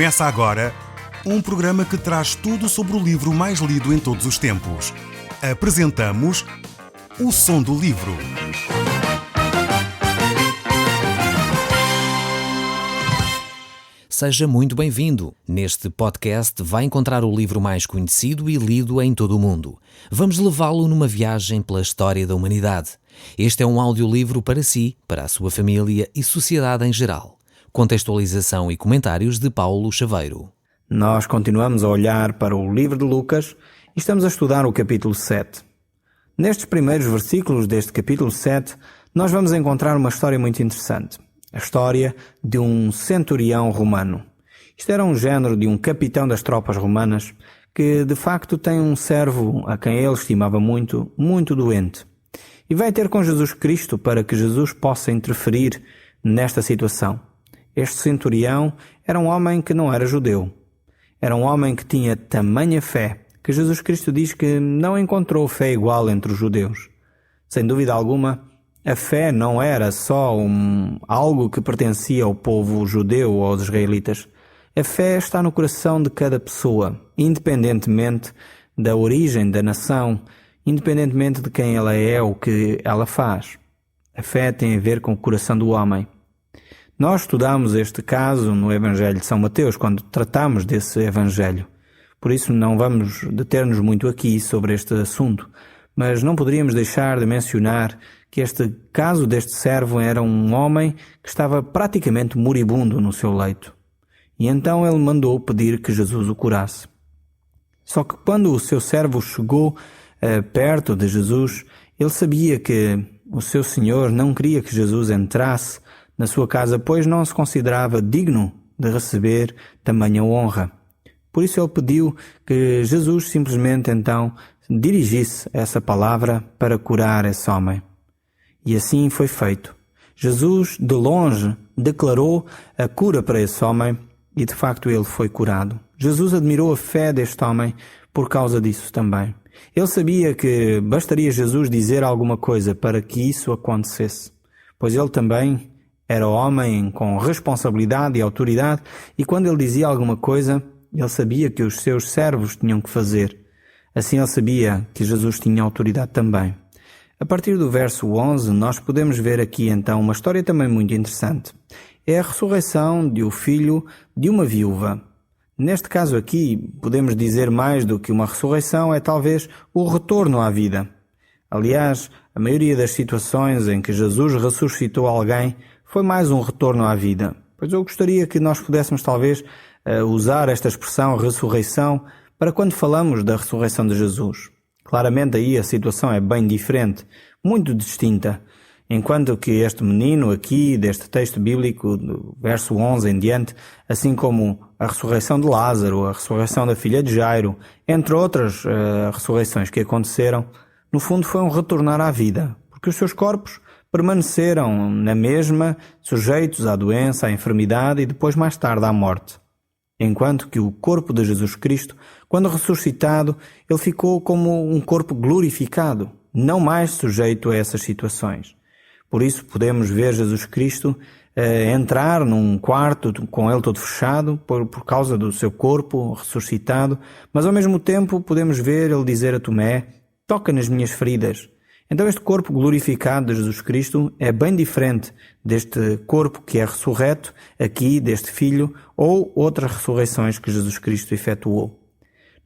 Começa agora um programa que traz tudo sobre o livro mais lido em todos os tempos. Apresentamos O Som do Livro. Seja muito bem-vindo. Neste podcast vai encontrar o livro mais conhecido e lido em todo o mundo. Vamos levá-lo numa viagem pela história da humanidade. Este é um audiolivro para si, para a sua família e sociedade em geral. Contextualização e comentários de Paulo Chaveiro. Nós continuamos a olhar para o livro de Lucas e estamos a estudar o capítulo 7. Nestes primeiros versículos deste capítulo 7, nós vamos encontrar uma história muito interessante. A história de um centurião romano. Isto era um género de um capitão das tropas romanas que, de facto, tem um servo a quem ele estimava muito, muito doente. E vai ter com Jesus Cristo para que Jesus possa interferir nesta situação. Este centurião era um homem que não era judeu. Era um homem que tinha tamanha fé que Jesus Cristo diz que não encontrou fé igual entre os judeus. Sem dúvida alguma, a fé não era só algo que pertencia ao povo judeu ou aos israelitas. A fé está no coração de cada pessoa, independentemente da origem da nação, independentemente de quem ela é ou o que ela faz. A fé tem a ver com o coração do homem. Nós estudamos este caso no Evangelho de São Mateus, quando tratamos desse Evangelho. Por isso não vamos deter-nos muito aqui sobre este assunto, mas não poderíamos deixar de mencionar que este caso deste servo era um homem que estava praticamente moribundo no seu leito. E então ele mandou pedir que Jesus o curasse. Só que quando o seu servo chegou perto de Jesus, ele sabia que o seu senhor não queria que Jesus entrasse na sua casa, pois não se considerava digno de receber tamanha honra. Por isso ele pediu que Jesus simplesmente então dirigisse essa palavra para curar esse homem. E assim foi feito. Jesus, de longe, declarou a cura para esse homem e de facto ele foi curado. Jesus admirou a fé deste homem por causa disso também. Ele sabia que bastaria Jesus dizer alguma coisa para que isso acontecesse, pois ele também era homem com responsabilidade e autoridade, e quando ele dizia alguma coisa, ele sabia que os seus servos tinham que fazer. Assim ele sabia que Jesus tinha autoridade também. A partir do verso 11, nós podemos ver aqui então uma história também muito interessante. É a ressurreição de um filho de uma viúva. Neste caso aqui, podemos dizer mais do que uma ressurreição, é talvez o retorno à vida. Aliás, a maioria das situações em que Jesus ressuscitou alguém foi mais um retorno à vida. Pois eu gostaria que nós pudéssemos talvez usar esta expressão ressurreição para quando falamos da ressurreição de Jesus. Claramente aí a situação é bem diferente, muito distinta. Enquanto que este menino aqui, deste texto bíblico, do verso 11 em diante, assim como a ressurreição de Lázaro, a ressurreição da filha de Jairo, entre outras ressurreições que aconteceram, no fundo foi um retornar à vida, porque os seus corpos permaneceram na mesma, sujeitos à doença, à enfermidade e depois mais tarde à morte. Enquanto que o corpo de Jesus Cristo, quando ressuscitado, ele ficou como um corpo glorificado, não mais sujeito a essas situações. Por isso podemos ver Jesus Cristo entrar num quarto com ele todo fechado por causa do seu corpo ressuscitado, mas ao mesmo tempo podemos ver ele dizer a Tomé: toca nas minhas feridas. Então este corpo glorificado de Jesus Cristo é bem diferente deste corpo que é ressurreto aqui, deste filho, ou outras ressurreições que Jesus Cristo efetuou.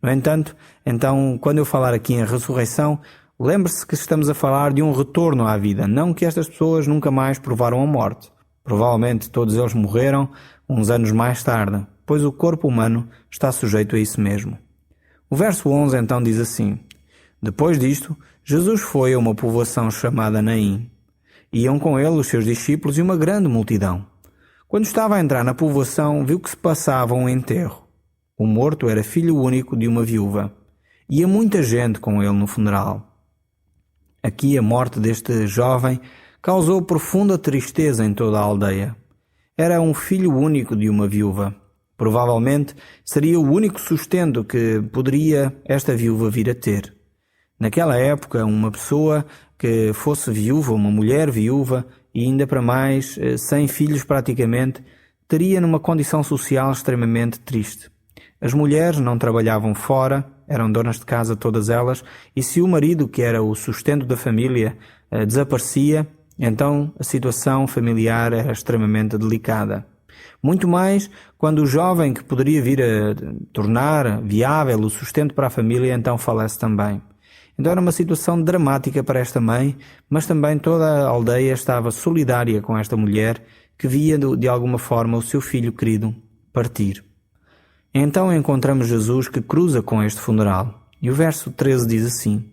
No entanto, então, quando eu falar aqui em ressurreição, lembre-se que estamos a falar de um retorno à vida, não que estas pessoas nunca mais provaram a morte. Provavelmente todos eles morreram uns anos mais tarde, pois o corpo humano está sujeito a isso mesmo. O verso 11 então diz assim: depois disto, Jesus foi a uma povoação chamada Naim. Iam com ele os seus discípulos e uma grande multidão. Quando estava a entrar na povoação, viu que se passava um enterro. O morto era filho único de uma viúva. Ia muita gente com ele no funeral. Aqui a morte deste jovem causou profunda tristeza em toda a aldeia. Era um filho único de uma viúva. Provavelmente seria o único sustento que poderia esta viúva vir a ter. Naquela época, uma pessoa que fosse viúva, uma mulher viúva, e ainda para mais, sem filhos praticamente, teria numa condição social extremamente triste. As mulheres não trabalhavam fora, eram donas de casa todas elas, e se o marido, que era o sustento da família, desaparecia, então a situação familiar era extremamente delicada. Muito mais quando o jovem que poderia vir a tornar viável o sustento para a família, então falece também. Então era uma situação dramática para esta mãe, mas também toda a aldeia estava solidária com esta mulher que via de alguma forma o seu filho querido partir. Então encontramos Jesus que cruza com este funeral. E o verso 13 diz assim: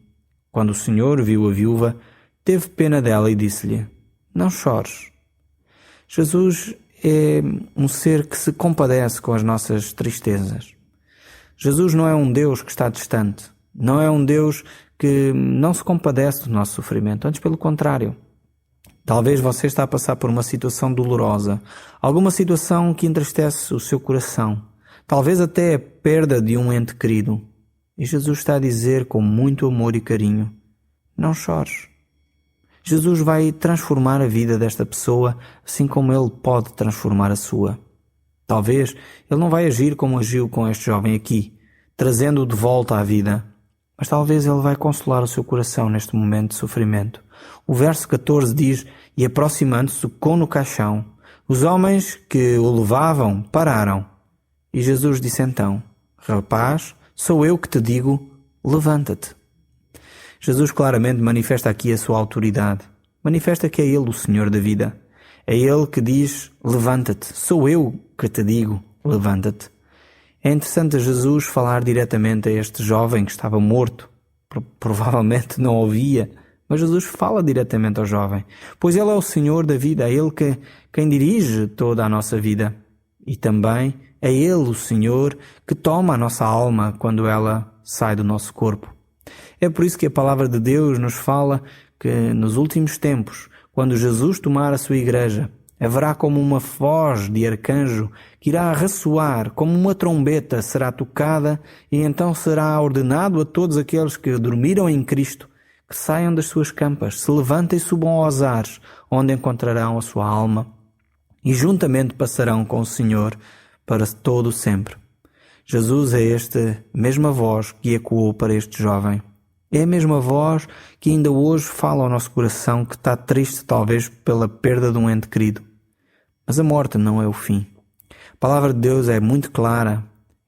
Quando o Senhor viu a viúva, teve pena dela e disse-lhe: Não chores. Jesus é um ser que se compadece com as nossas tristezas. Jesus não é um Deus que está distante. Não é um Deus que não se compadece do nosso sofrimento. Antes, pelo contrário. Talvez você está a passar por uma situação dolorosa. Alguma situação que entristece o seu coração. Talvez até a perda de um ente querido. E Jesus está a dizer com muito amor e carinho: Não chores. Jesus vai transformar a vida desta pessoa, assim como Ele pode transformar a sua. Talvez Ele não vai agir como agiu com este jovem aqui, trazendo-o de volta à vida, mas talvez Ele vai consolar o seu coração neste momento de sofrimento. O verso 14 diz: E aproximando-se, tocou no caixão. Os homens que o levavam pararam. E Jesus disse então: Rapaz, sou eu que te digo, levanta-te. Jesus claramente manifesta aqui a sua autoridade. Manifesta que é Ele o Senhor da vida. É Ele que diz: levanta-te. Sou eu que te digo, levanta-te. É interessante Jesus falar diretamente a este jovem que estava morto. Provavelmente não ouvia, mas Jesus fala diretamente ao jovem. Pois Ele é o Senhor da vida, é Ele quem dirige toda a nossa vida. E também é Ele o Senhor que toma a nossa alma quando ela sai do nosso corpo. É por isso que a palavra de Deus nos fala que nos últimos tempos, quando Jesus tomar a sua igreja, haverá como uma voz de arcanjo que irá ressoar, como uma trombeta será tocada, e então será ordenado a todos aqueles que dormiram em Cristo que saiam das suas campas, se levantem e subam aos ares, onde encontrarão a sua alma, e juntamente passarão com o Senhor para todo o sempre. Jesus é esta mesma voz que ecoou para este jovem. É a mesma voz que ainda hoje fala ao nosso coração que está triste talvez pela perda de um ente querido. Mas a morte não é o fim. A palavra de Deus é muito clara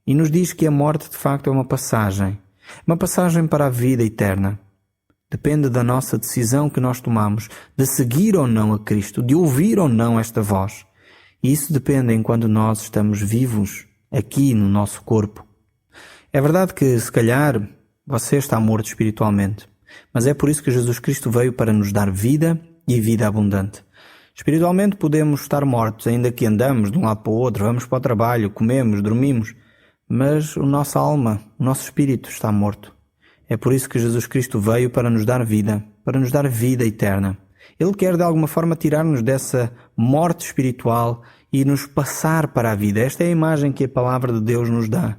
e nos diz que a morte de facto é uma passagem para a vida eterna. Depende da nossa decisão que nós tomamos de seguir ou não a Cristo, de ouvir ou não esta voz. E isso depende enquanto nós estamos vivos aqui no nosso corpo. É verdade que se calhar você está morto espiritualmente, mas é por isso que Jesus Cristo veio para nos dar vida e vida abundante. Espiritualmente podemos estar mortos, ainda que andamos de um lado para o outro, vamos para o trabalho, comemos, dormimos, mas a nossa alma, o nosso espírito está morto. É por isso que Jesus Cristo veio para nos dar vida eterna. Ele quer de alguma forma tirar-nos dessa morte espiritual e nos passar para a vida. Esta é a imagem que a palavra de Deus nos dá.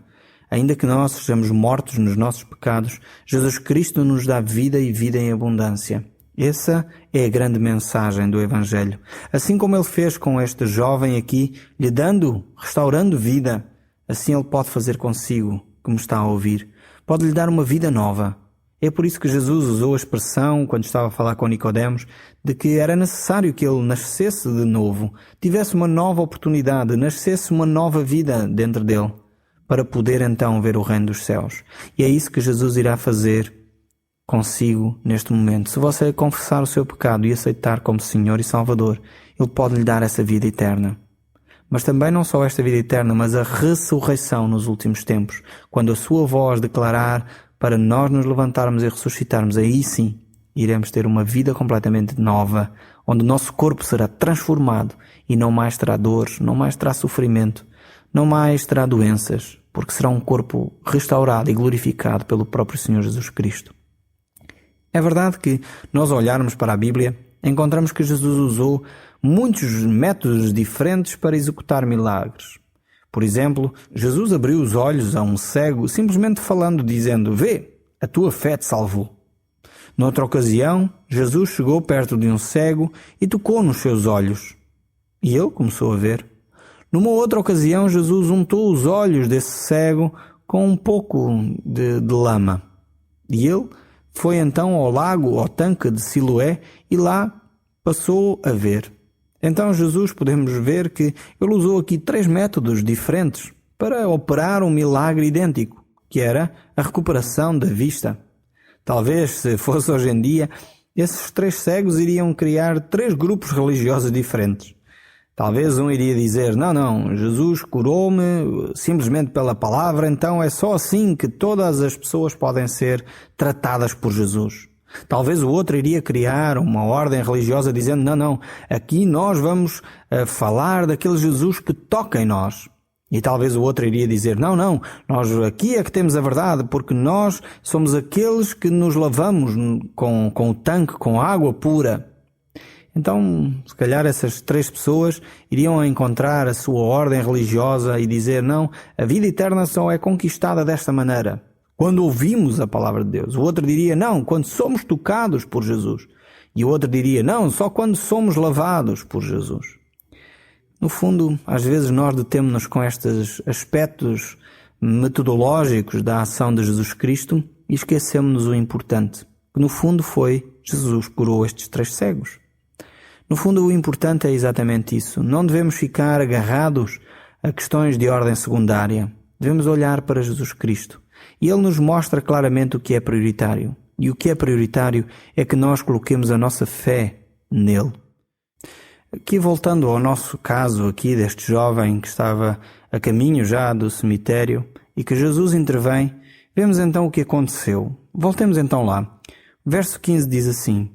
Ainda que nós sejamos mortos nos nossos pecados, Jesus Cristo nos dá vida e vida em abundância. Essa é a grande mensagem do Evangelho. Assim como Ele fez com este jovem aqui, lhe restaurando vida, assim Ele pode fazer consigo, que me está a ouvir. Pode lhe dar uma vida nova. É por isso que Jesus usou a expressão, quando estava a falar com Nicodemos, de que era necessário que ele nascesse de novo, tivesse uma nova oportunidade, nascesse uma nova vida dentro dele, para poder então ver o reino dos céus. E é isso que Jesus irá fazer consigo neste momento. Se você confessar o seu pecado e aceitar como Senhor e Salvador, Ele pode lhe dar essa vida eterna. Mas também não só esta vida eterna, mas a ressurreição nos últimos tempos, quando a sua voz declarar para nós nos levantarmos e ressuscitarmos, aí sim iremos ter uma vida completamente nova, onde o nosso corpo será transformado e não mais terá dores, não mais terá sofrimento, não mais terá doenças, porque será um corpo restaurado e glorificado pelo próprio Senhor Jesus Cristo. É verdade que nós olharmos para a Bíblia, encontramos que Jesus usou muitos métodos diferentes para executar milagres. Por exemplo, Jesus abriu os olhos a um cego simplesmente falando, dizendo: "Vê, a tua fé te salvou." Noutra ocasião, Jesus chegou perto de um cego e tocou nos seus olhos. E ele começou a ver. Numa outra ocasião, Jesus untou os olhos desse cego com um pouco de lama. E ele foi então ao lago, ao tanque de Siloé, e lá passou a ver. Então Jesus, podemos ver que ele usou aqui 3 métodos diferentes para operar um milagre idêntico, que era a recuperação da vista. Talvez, se fosse hoje em dia, esses 3 cegos iriam criar 3 grupos religiosos diferentes. Talvez um iria dizer, não, Jesus curou-me simplesmente pela palavra, então é só assim que todas as pessoas podem ser tratadas por Jesus. Talvez o outro iria criar uma ordem religiosa dizendo, não, aqui nós vamos falar daquele Jesus que toca em nós. E talvez o outro iria dizer, não, nós aqui é que temos a verdade, porque nós somos aqueles que nos lavamos com o tanque, com água pura. Então, se calhar essas 3 pessoas iriam encontrar a sua ordem religiosa e dizer, não, a vida eterna só é conquistada desta maneira, quando ouvimos a palavra de Deus. O outro diria, não, quando somos tocados por Jesus. E o outro diria, não, só quando somos lavados por Jesus. No fundo, às vezes nós detemos-nos com estes aspectos metodológicos da ação de Jesus Cristo e esquecemos-nos o importante, que no fundo foi Jesus que curou estes 3 cegos. No fundo, o importante é exatamente isso. Não devemos ficar agarrados a questões de ordem secundária. Devemos olhar para Jesus Cristo. E Ele nos mostra claramente o que é prioritário. E o que é prioritário é que nós coloquemos a nossa fé nele. Aqui, voltando ao nosso caso aqui deste jovem que estava a caminho já do cemitério e que Jesus intervém, vemos então o que aconteceu. Voltemos então lá. Verso 15 diz assim,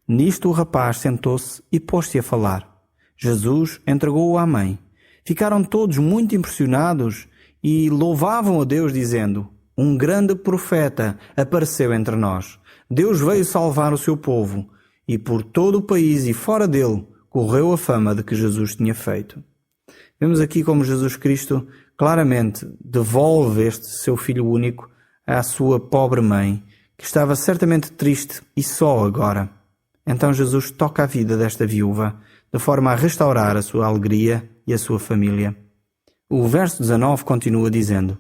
nisto o rapaz sentou-se e pôs-se a falar. Jesus entregou-o à mãe. Ficaram todos muito impressionados e louvavam a Deus dizendo, um grande profeta apareceu entre nós. Deus veio salvar o seu povo e por todo o país e fora dele correu a fama de que Jesus tinha feito. Vemos aqui como Jesus Cristo claramente devolve este seu filho único à sua pobre mãe, que estava certamente triste e só agora. Então Jesus toca a vida desta viúva, de forma a restaurar a sua alegria e a sua família. O verso 19 continua dizendo,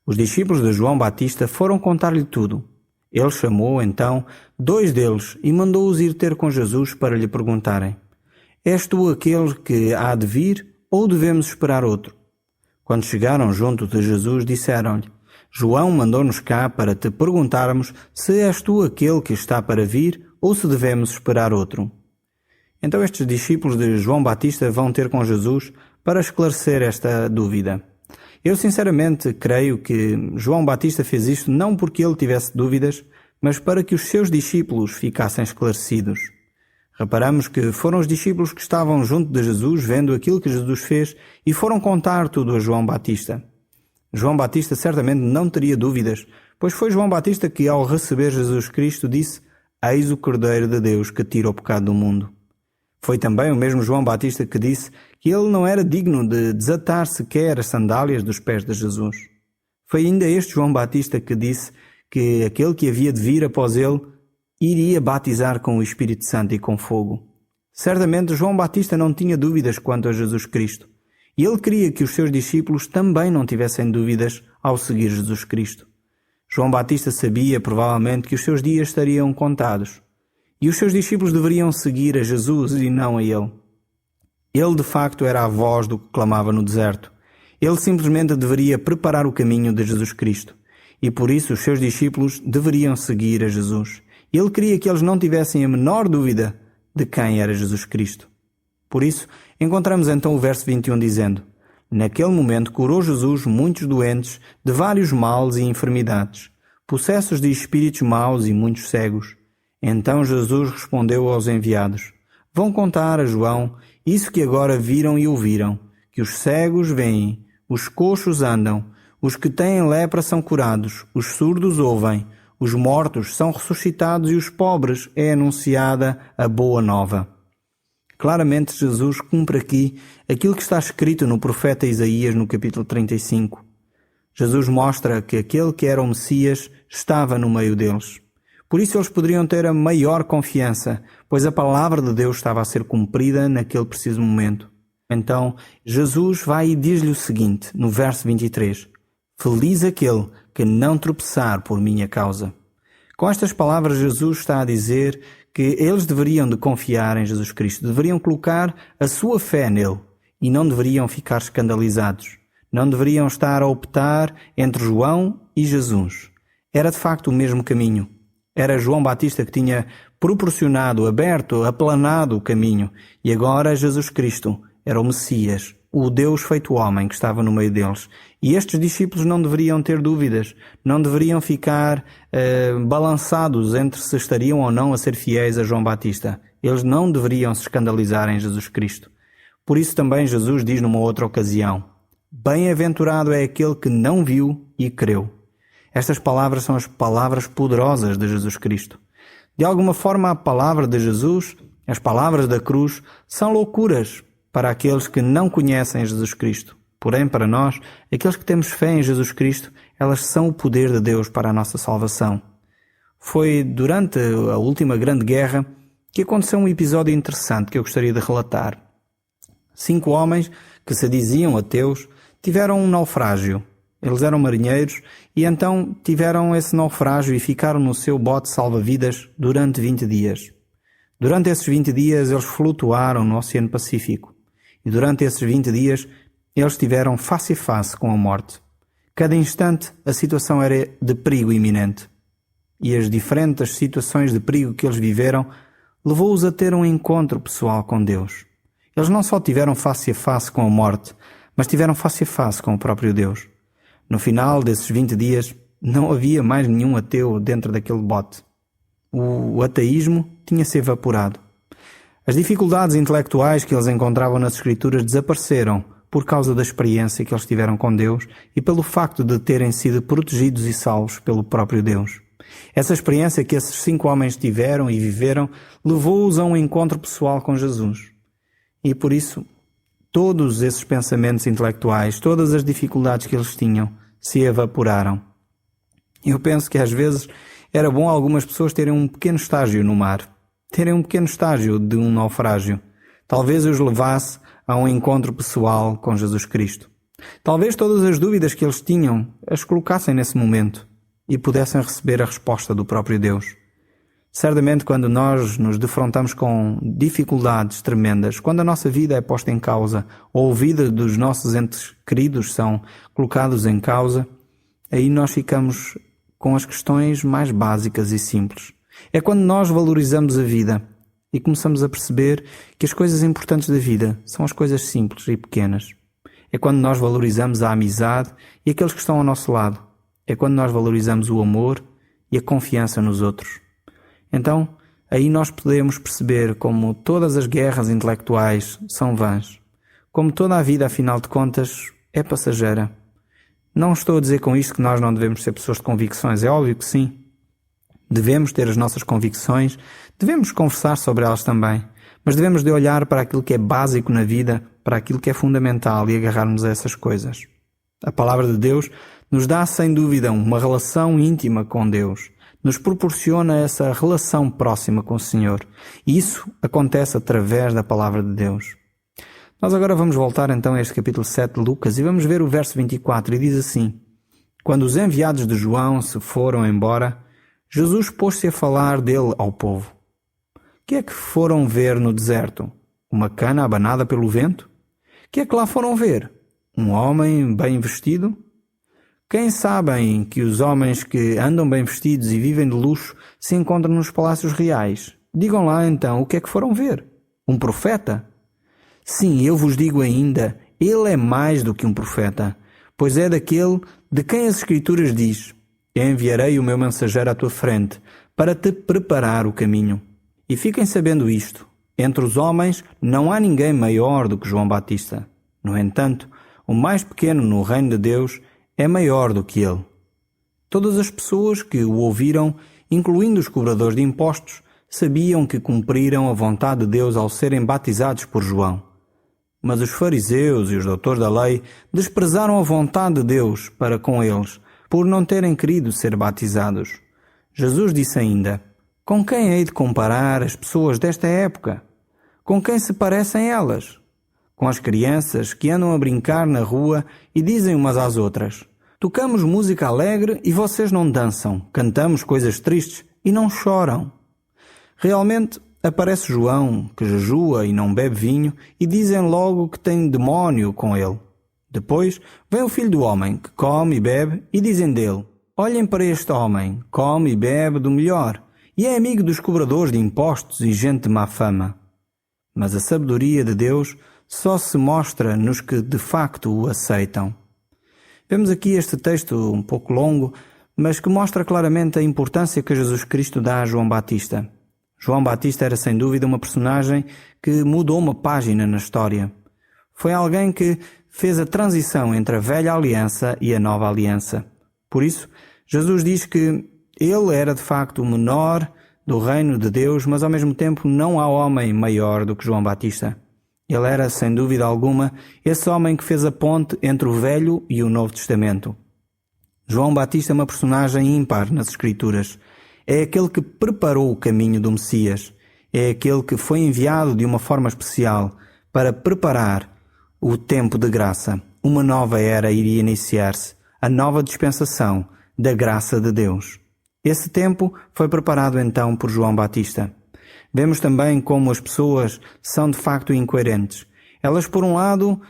os discípulos de João Batista foram contar-lhe tudo. Ele chamou, então, 2 deles e mandou-os ir ter com Jesus para lhe perguntarem, és tu aquele que há de vir ou devemos esperar outro? Quando chegaram junto de Jesus, disseram-lhe, João mandou-nos cá para te perguntarmos se és tu aquele que está para vir ou se devemos esperar outro. Então estes discípulos de João Batista vão ter com Jesus para esclarecer esta dúvida. Eu sinceramente creio que João Batista fez isto não porque ele tivesse dúvidas, mas para que os seus discípulos ficassem esclarecidos. Reparamos que foram os discípulos que estavam junto de Jesus vendo aquilo que Jesus fez e foram contar tudo a João Batista. João Batista certamente não teria dúvidas, pois foi João Batista que ao receber Jesus Cristo disse, eis o Cordeiro de Deus que tira o pecado do mundo. Foi também o mesmo João Batista que disse que ele não era digno de desatar sequer as sandálias dos pés de Jesus. Foi ainda este João Batista que disse que aquele que havia de vir após ele iria batizar com o Espírito Santo e com fogo. Certamente João Batista não tinha dúvidas quanto a Jesus Cristo. E ele queria que os seus discípulos também não tivessem dúvidas ao seguir Jesus Cristo. João Batista sabia provavelmente que os seus dias estariam contados. E os seus discípulos deveriam seguir a Jesus e não a ele. Ele de facto era a voz do que clamava no deserto. Ele simplesmente deveria preparar o caminho de Jesus Cristo. E por isso os seus discípulos deveriam seguir a Jesus. Ele queria que eles não tivessem a menor dúvida de quem era Jesus Cristo. Por isso, encontramos então o verso 21 dizendo, naquele momento curou Jesus muitos doentes de vários males e enfermidades, possessos de espíritos maus e muitos cegos. Então Jesus respondeu aos enviados, vão contar a João isso que agora viram e ouviram, que os cegos veem, os coxos andam, os que têm lepra são curados, os surdos ouvem, os mortos são ressuscitados e os pobres é anunciada a boa nova. Claramente Jesus cumpre aqui aquilo que está escrito no profeta Isaías no capítulo 35. Jesus mostra que aquele que era o Messias estava no meio deles. Por isso eles poderiam ter a maior confiança, pois a palavra de Deus estava a ser cumprida naquele preciso momento. Então, Jesus vai e diz-lhe o seguinte, no verso 23. Feliz aquele que não tropeçar por minha causa. Com estas palavras, Jesus está a dizer que eles deveriam de confiar em Jesus Cristo, deveriam colocar a sua fé nele e não deveriam ficar escandalizados. Não deveriam estar a optar entre João e Jesus. Era de facto o mesmo caminho. Era João Batista que tinha proporcionado, aberto, aplanado o caminho. E agora Jesus Cristo era o Messias, o Deus feito homem que estava no meio deles. E estes discípulos não deveriam ter dúvidas, não deveriam ficar balançados entre se estariam ou não a ser fiéis a João Batista. Eles não deveriam se escandalizar em Jesus Cristo. Por isso também Jesus diz numa outra ocasião, bem-aventurado é aquele que não viu e creu. Estas palavras são as palavras poderosas de Jesus Cristo. De alguma forma, a palavra de Jesus, as palavras da cruz, são loucuras para aqueles que não conhecem Jesus Cristo. Porém, para nós, aqueles que temos fé em Jesus Cristo, elas são o poder de Deus para a nossa salvação. Foi durante a última grande guerra que aconteceu um episódio interessante que eu gostaria de relatar. 5 homens que se diziam ateus tiveram um naufrágio. Eles eram marinheiros e então tiveram esse naufrágio e ficaram no seu bote salva-vidas durante 20 dias. Durante esses 20 dias eles flutuaram no Oceano Pacífico e durante esses 20 dias eles estiveram face a face com a morte. Cada instante a situação era de perigo iminente e as diferentes situações de perigo que eles viveram levou-os a ter um encontro pessoal com Deus. Eles não só tiveram face a face com a morte, mas tiveram face a face com o próprio Deus. No final desses 20 dias, não havia mais nenhum ateu dentro daquele bote. O ateísmo tinha-se evaporado. As dificuldades intelectuais que eles encontravam nas Escrituras desapareceram por causa da experiência que eles tiveram com Deus e pelo facto de terem sido protegidos e salvos pelo próprio Deus. Essa experiência que esses 5 homens tiveram e viveram levou-os a um encontro pessoal com Jesus. E por isso, todos esses pensamentos intelectuais, todas as dificuldades que eles tinham, se evaporaram. Eu penso que às vezes era bom algumas pessoas terem um pequeno estágio no mar, terem um pequeno estágio de um naufrágio. Talvez os levasse a um encontro pessoal com Jesus Cristo. Talvez todas as dúvidas que eles tinham as colocassem nesse momento e pudessem receber a resposta do próprio Deus. Certamente, quando nós nos defrontamos com dificuldades tremendas, quando a nossa vida é posta em causa, ou a vida dos nossos entes queridos são colocados em causa, aí nós ficamos com as questões mais básicas e simples. É quando nós valorizamos a vida e começamos a perceber que as coisas importantes da vida são as coisas simples e pequenas. É quando nós valorizamos a amizade e aqueles que estão ao nosso lado. É quando nós valorizamos o amor e a confiança nos outros. Então, aí nós podemos perceber como todas as guerras intelectuais são vãs. Como toda a vida, afinal de contas, é passageira. Não estou a dizer com isto que nós não devemos ser pessoas de convicções. É óbvio que sim. Devemos ter as nossas convicções, devemos conversar sobre elas também. Mas devemos de olhar para aquilo que é básico na vida, para aquilo que é fundamental e agarrarmos a essas coisas. A palavra de Deus nos dá, sem dúvida, uma relação íntima com Deus. Nos proporciona essa relação próxima com o Senhor. E isso acontece através da palavra de Deus. Nós agora vamos voltar então a este capítulo 7 de Lucas e vamos ver o verso 24 e diz assim: Quando os enviados de João se foram embora, Jesus pôs-se a falar dele ao povo. Que é que foram ver no deserto? Uma cana abanada pelo vento? Que é que lá foram ver? Um homem bem vestido? Quem sabem que os homens que andam bem vestidos e vivem de luxo se encontram nos palácios reais? Digam lá então o que é que foram ver? Um profeta? Sim, eu vos digo ainda, ele é mais do que um profeta, pois é daquele de quem as Escrituras diz: enviarei o meu mensageiro à tua frente, para te preparar o caminho. E fiquem sabendo isto, entre os homens não há ninguém maior do que João Batista. No entanto, o mais pequeno no reino de Deus é maior do que ele. Todas as pessoas que o ouviram, incluindo os cobradores de impostos, sabiam que cumpriram a vontade de Deus ao serem batizados por João. Mas os fariseus e os doutores da lei desprezaram a vontade de Deus para com eles, por não terem querido ser batizados. Jesus disse ainda: com quem hei de comparar as pessoas desta época? Com quem se parecem elas? com as crianças que andam a brincar na rua e dizem umas às outras: tocamos música alegre e vocês não dançam, cantamos coisas tristes e não choram. Realmente, aparece João, que jejua e não bebe vinho, e dizem logo que tem demónio com ele. Depois vem o Filho do Homem, que come e bebe, e dizem dele: olhem para este homem, come e bebe do melhor, e é amigo dos cobradores de impostos e gente de má fama. Mas a sabedoria de Deus só se mostra nos que de facto o aceitam. Vemos aqui este texto um pouco longo, mas que mostra claramente a importância que Jesus Cristo dá a João Batista. João Batista era sem dúvida uma personagem que mudou uma página na história. Foi alguém que fez a transição entre a velha aliança e a nova aliança. Por isso, Jesus diz que ele era de facto o menor do reino de Deus, mas ao mesmo tempo não há homem maior do que João Batista. Ele era, sem dúvida alguma, esse homem que fez a ponte entre o Velho e o Novo Testamento. João Batista é uma personagem ímpar nas Escrituras. É aquele que preparou o caminho do Messias. É aquele que foi enviado de uma forma especial para preparar o tempo de graça. Uma nova era iria iniciar-se, a nova dispensação da graça de Deus. Esse tempo foi preparado então por João Batista. Vemos também como as pessoas são de facto incoerentes. Elas, por um lado,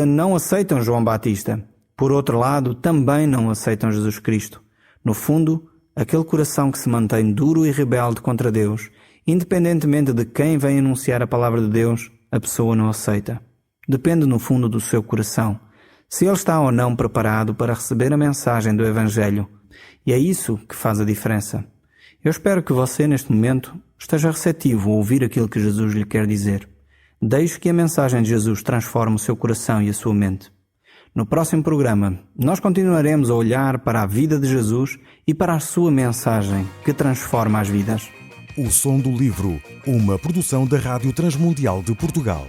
não aceitam João Batista. Por outro lado, também não aceitam Jesus Cristo. No fundo, aquele coração que se mantém duro e rebelde contra Deus, independentemente de quem vem anunciar a palavra de Deus, a pessoa não aceita. Depende no fundo do seu coração, se ele está ou não preparado para receber a mensagem do Evangelho. E é isso que faz a diferença. Eu espero que você, neste momento, esteja receptivo a ouvir aquilo que Jesus lhe quer dizer. Deixe que a mensagem de Jesus transforme o seu coração e a sua mente. No próximo programa, nós continuaremos a olhar para a vida de Jesus e para a sua mensagem que transforma as vidas. O Som do Livro, uma produção da Rádio Transmundial de Portugal.